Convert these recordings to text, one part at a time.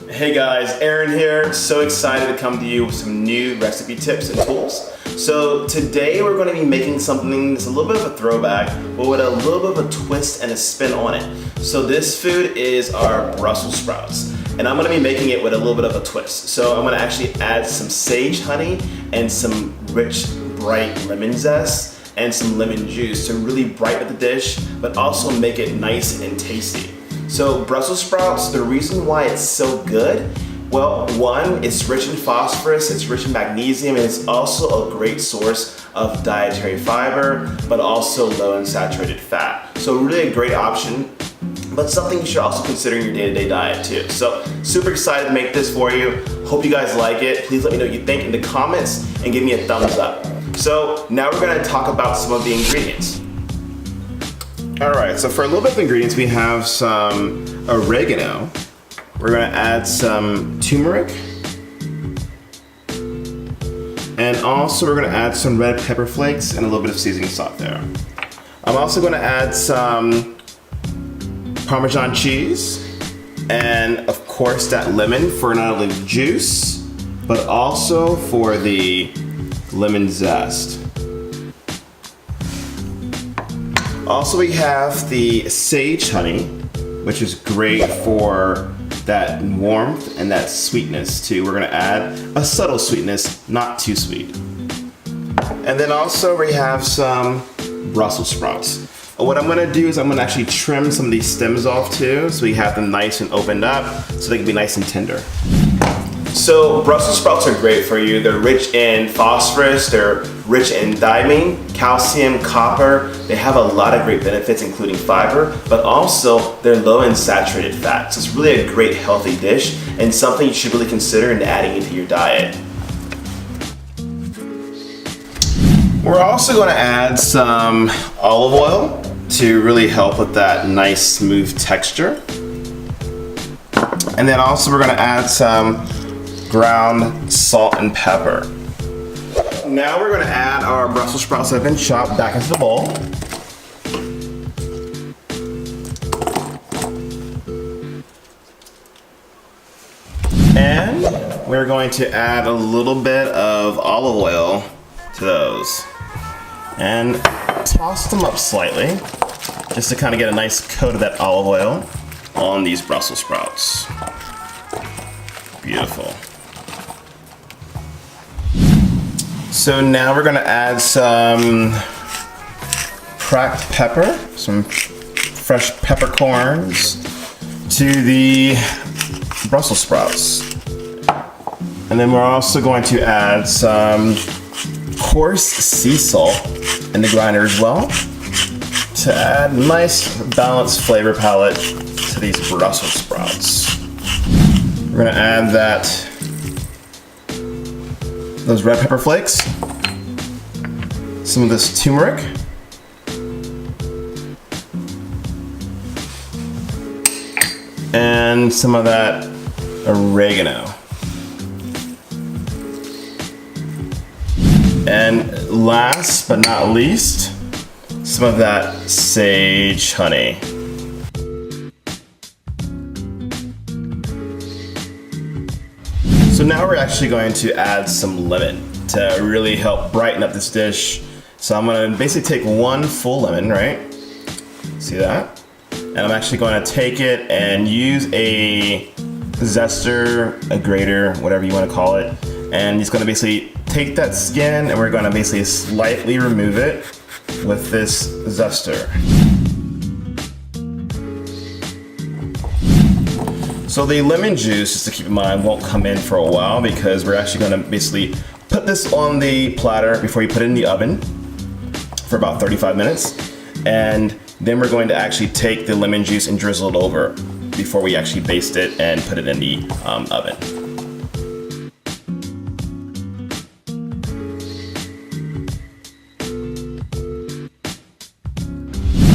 Hey guys, Aaron here. So excited to come to you with some new recipe tips and tools. So today we're going to be making something that's a little bit of a throwback, but with a little bit of a twist and a spin on it. So this food is our Brussels sprouts, and I'm going to be making it with a little bit of a twist. So I'm going to actually add some sage honey and some rich, bright lemon zest and some lemon juice to really brighten up the dish, but also make it nice and tasty. So Brussels sprouts, the reason why it's so good, well, one, it's rich in phosphorus, it's rich in magnesium, and it's also a great source of dietary fiber, but also low in saturated fat. So really a great option, but something you should also consider in your day-to-day diet too. So super excited to make this for you. Hope you guys like it. Please let me know what you think in the comments and give me a thumbs up. So now we're gonna talk about some of the ingredients. All right, so for a little bit of ingredients, we have some oregano. We're gonna add some turmeric. And also we're gonna add some red pepper flakes and a little bit of seasoning salt there. I'm also gonna add some Parmesan cheese. And of course that lemon for not only the juice, but also for the lemon zest. Also we have the sage honey, which is great for that warmth and that sweetness too. We're gonna add a subtle sweetness, not too sweet. And then also we have some Brussels sprouts. What I'm gonna do is I'm gonna actually trim some of these stems off too, so we have them nice and opened up, so they can be nice and tender. So Brussels sprouts are great for you. They're rich in phosphorus, they're rich in thiamine, calcium, copper. They have a lot of great benefits, including fiber, but also they're low in saturated fat. So it's really a great healthy dish and something you should really consider in adding into your diet. We're also going to add some olive oil to really help with that nice smooth texture. And then also we're going to add some ground salt and pepper. Now we're going to add our Brussels sprouts that have been chopped back into the bowl. And we're going to add a little bit of olive oil to those. And toss them up slightly, just to kind of get a nice coat of that olive oil on these Brussels sprouts. Beautiful. So now we're gonna add some cracked pepper, some fresh peppercorns to the Brussels sprouts. And then we're also going to add some coarse sea salt in the grinder as well to add nice balanced flavor palette to these Brussels sprouts. We're gonna add those red pepper flakes, some of this turmeric, and some of that oregano. And last but not least, some of that sage honey. So now we're actually going to add some lemon to really help brighten up this dish. So I'm gonna basically take one full lemon, right? See that? And I'm actually going to take it and use a zester, a grater, whatever you want to call it. And it's going to basically take that skin and we're going to basically slightly remove it with this zester. So the lemon juice, just to keep in mind, won't come in for a while because we're actually going to basically put this on the platter before you put it in the oven for about 35 minutes. And then we're going to actually take the lemon juice and drizzle it over before we actually baste it and put it in the oven.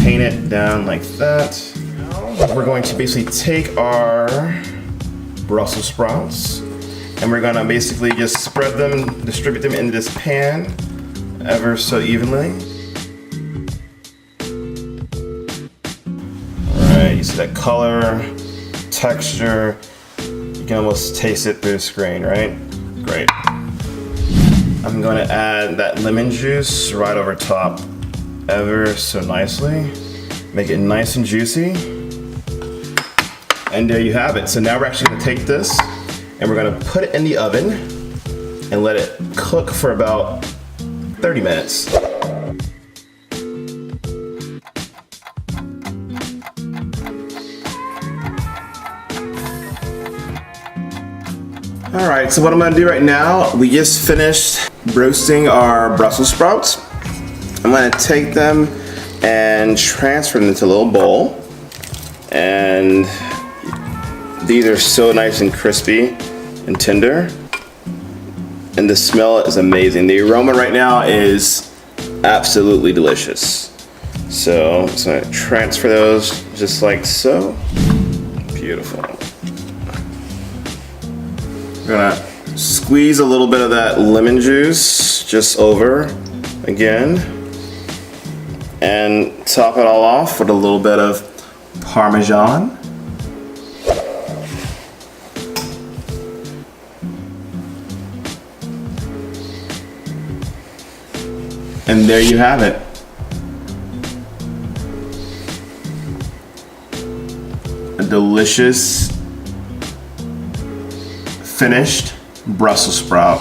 Paint it down like that. We're going to basically take our Brussels sprouts and we're gonna basically just spread them, distribute them into this pan ever so evenly. All right, you see that color, texture. You can almost taste it through the screen, right? Great. I'm going to add that lemon juice right over top ever so nicely. Make it nice and juicy. And there you have it. So now we're actually going to take this and we're going to put it in the oven and let it cook for about 30 minutes. All right, so what I'm gonna do right now, we just finished roasting our Brussels sprouts. I'm gonna take them and transfer them into a little bowl. And these are so nice and crispy and tender. And the smell is amazing. The aroma right now is absolutely delicious. So I'm just gonna transfer those just like so. Beautiful. We're gonna squeeze a little bit of that lemon juice just over again and top it all off with a little bit of Parmesan. And there you have it. A delicious finished Brussels sprout.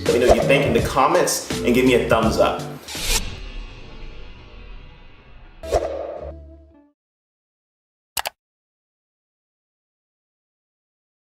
Let me know what you think in the comments and give me a thumbs up.